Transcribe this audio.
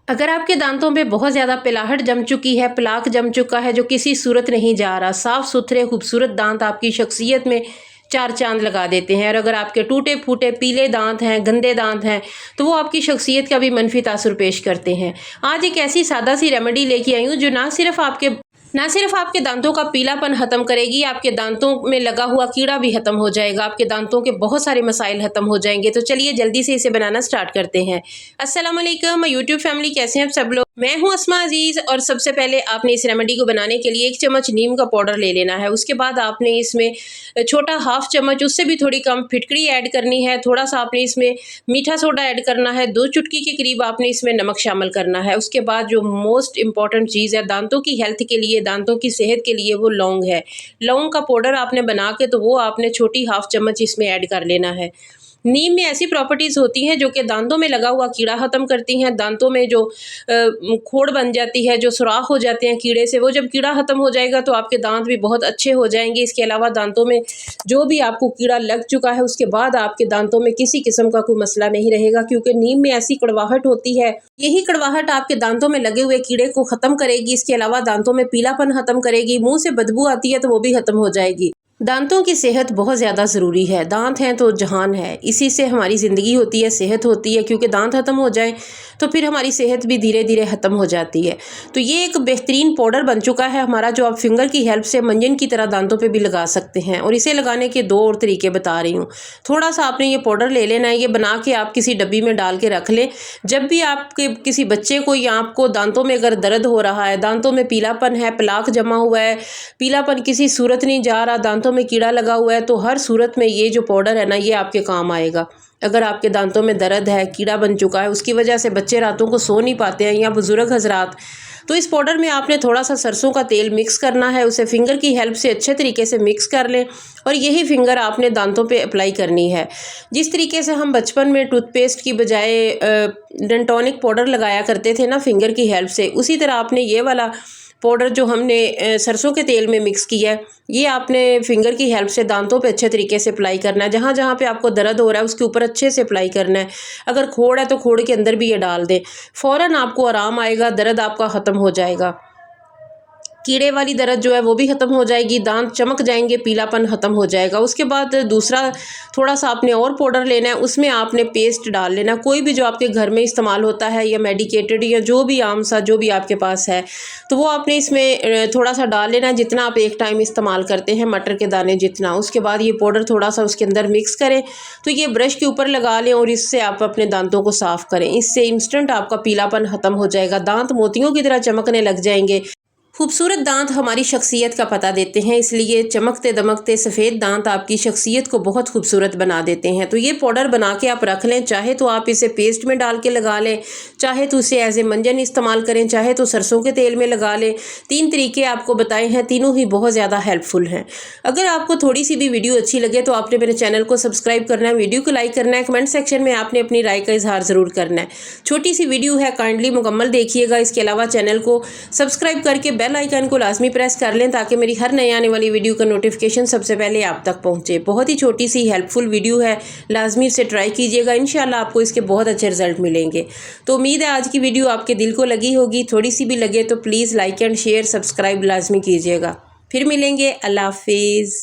अगर आपके दांतों पे बहुत ज़्यादा पिलाहट जम चुकी है, प्लाक जम चुका है जो किसी सूरत नहीं जा रहा, साफ़ सुथरे खूबसूरत दांत आपकी शख्सियत में चार चांद लगा देते हैं। और अगर आपके टूटे फूटे पीले दांत हैं, गंदे दांत हैं, तो वो आपकी शख्सियत का भी मनफी तासुर पेश करते हैं। आज एक ऐसी सादा सी रेमेडी लेके आई हूँ जो ना सिर्फ आपके दांतों का पीलापन ख़त्म करेगी, आपके दांतों में लगा हुआ कीड़ा भी ख़त्म हो जाएगा, आपके दांतों के बहुत सारे मसाइल ख़त्म हो जाएंगे। तो चलिए जल्दी से इसे बनाना स्टार्ट करते हैं। अस्सलाम वालेकुम यूट्यूब फैमिली, कैसे हैं आप सब लोग? मैं हूं अस्मा अजीज़। और सबसे पहले आपने इस रेमेडी को बनाने के लिए 1 चम्मच नीम का पाउडर ले लेना है। उसके बाद आपने इसमें छोटा हाफ चम्मच, उससे भी थोड़ी कम फिटकरी ऐड करनी है। थोड़ा सा आपने इसमें मीठा सोडा ऐड करना है। 2 चुटकी के करीब आपने इसमें नमक शामिल करना है। उसके बाद जो मोस्ट इम्पॉर्टेंट चीज़ है दांतों की हेल्थ के लिए, दांतों की सेहत के लिए, वो लौंग है। लौंग का पाउडर आपने बना के तो वो आपने छोटी हाफ चम्मच इसमें ऐड कर लेना है। नीम में ऐसी प्रॉपर्टीज़ होती हैं जो कि दांतों में लगा हुआ कीड़ा ख़त्म करती हैं। दांतों में जो खोड़ बन जाती है, जो सुराख हो जाते हैं कीड़े से, वो जब कीड़ा ख़त्म हो जाएगा तो आपके दांत भी बहुत अच्छे हो जाएंगे। इसके अलावा दांतों में जो भी आपको कीड़ा लग चुका है उसके बाद आपके दांतों में किसी किस्म का कोई मसला नहीं रहेगा, क्योंकि नीम में ऐसी कड़वाहट होती है। यही कड़वाहट आपके दांतों में लगे हुए कीड़े को ख़त्म करेगी। इसके अलावा दांतों में पीलापन ख़त्म करेगी। मुँह से बदबू आती है तो वो भी ख़त्म हो जाएगी। दांतों की सेहत बहुत ज़्यादा ज़रूरी है। दांत हैं तो जहान है, इसी से हमारी ज़िंदगी होती है, सेहत होती है। क्योंकि दांत ख़त्म हो जाए तो फिर हमारी सेहत भी धीरे धीरे ख़त्म हो जाती है। तो ये एक बेहतरीन पाउडर बन चुका है हमारा, जो आप फिंगर की हेल्प से मंजन की तरह दांतों पे भी लगा सकते हैं। और इसे लगाने के 2 और तरीके बता रही हूँ। थोड़ा सा आपने ये पाउडर ले लेना है, ये बना के आप किसी डब्बी में डाल के रख लें। जब भी आपके किसी बच्चे को या आपको दांतों में अगर दर्द हो रहा है, दांतों में पीलापन है, प्लाक जमा हुआ है, पीलापन किसी सूरत नहीं जा रहा, दांतों में कीड़ा लगा हुआ है, तो हर सूरत में ये जो पाउडर है ना, ये आपके काम आएगा। अगर आपके दांतों में दर्द है, कीड़ा बन चुका है, उसकी वजह से बच्चे रातों को सो नहीं पाते हैं या बुजुर्ग हजरात, तो इस पाउडर में आपने थोड़ा सा सरसों का तेल मिक्स करना है। उसे फिंगर की हेल्प से अच्छे तरीके से मिक्स कर लें और यही फिंगर आपने दांतों पे अप्लाई करनी है। जिस तरीके से हम बचपन में टूथपेस्ट की बजाय डेंटोनिक पाउडर लगाया करते थे ना फिंगर की हेल्प से, उसी तरह आपने ये वाला पाउडर जो हमने सरसों के तेल में मिक्स किया है, ये आपने फिंगर की हेल्प से दांतों पे अच्छे तरीके से अप्लाई करना है। जहाँ जहाँ पे आपको दर्द हो रहा है उसके ऊपर अच्छे से अप्लाई करना है। अगर खोड़ है तो खोड़ के अंदर भी ये डाल दें, फ़ौरन आपको आराम आएगा, दर्द आपका ख़त्म हो जाएगा। कीड़े वाली दर्द जो है वो भी ख़त्म हो जाएगी, दांत चमक जाएंगे, पीलापन ख़त्म हो जाएगा। उसके बाद दूसरा थोड़ा सा आपने और पाउडर लेना है, उसमें आपने पेस्ट डाल लेना, कोई भी जो आपके घर में इस्तेमाल होता है या मेडिकेटेड या जो भी आम सा जो भी आपके पास है, तो वो आपने इसमें थोड़ा सा डाल लेना, जितना आप एक टाइम इस्तेमाल करते हैं, मटर के दाने जितना। उसके बाद ये पाउडर थोड़ा सा उसके अंदर मिक्स करें, तो ये ब्रश के ऊपर लगा लें और इससे आप अपने दांतों को साफ़ करें। इससे इंस्टेंट आपका पीलापन ख़त्म हो जाएगा, दांत मोतियों की तरह चमकने लग जाएंगे। खूबसूरत दांत हमारी शख्सियत का पता देते हैं, इसलिए चमकते दमकते सफ़ेद दांत आपकी शख्सियत को बहुत खूबसूरत बना देते हैं। तो ये पाउडर बना के आप रख लें, चाहे तो आप इसे पेस्ट में डाल के लगा लें, चाहे तो इसे एज ए मंजन इस्तेमाल करें, चाहे तो सरसों के तेल में लगा लें। 3 तरीके आपको बताए हैं, तीनों ही बहुत ज़्यादा हेल्पफुल हैं। अगर आपको थोड़ी सी भी वीडियो अच्छी लगे तो आपने मेरे चैनल को सब्सक्राइब करना है, वीडियो को लाइक करना है, कमेंट सेक्शन में आपने अपनी राय का इजहार ज़रूर करना है। छोटी सी वीडियो है, काइंडली मुकम्मल देखिएगा। इसके अलावा चैनल को सब्सक्राइब करके बेल आइकन को लाजमी प्रेस कर लें ताकि मेरी हर नई आने वाली वीडियो का नोटिफिकेशन सबसे पहले आप तक पहुंचे। बहुत ही छोटी सी हेल्पफुल वीडियो है, लाजमी से ट्राई कीजिएगा, इंशाल्लाह आपको इसके बहुत अच्छे रिजल्ट मिलेंगे। तो उम्मीद है आज की वीडियो आपके दिल को लगी होगी, थोड़ी सी भी लगे तो please like and share subscribe लाजमी कीजिएगा। फिर मिलेंगे, अल्लाह हाफिज़।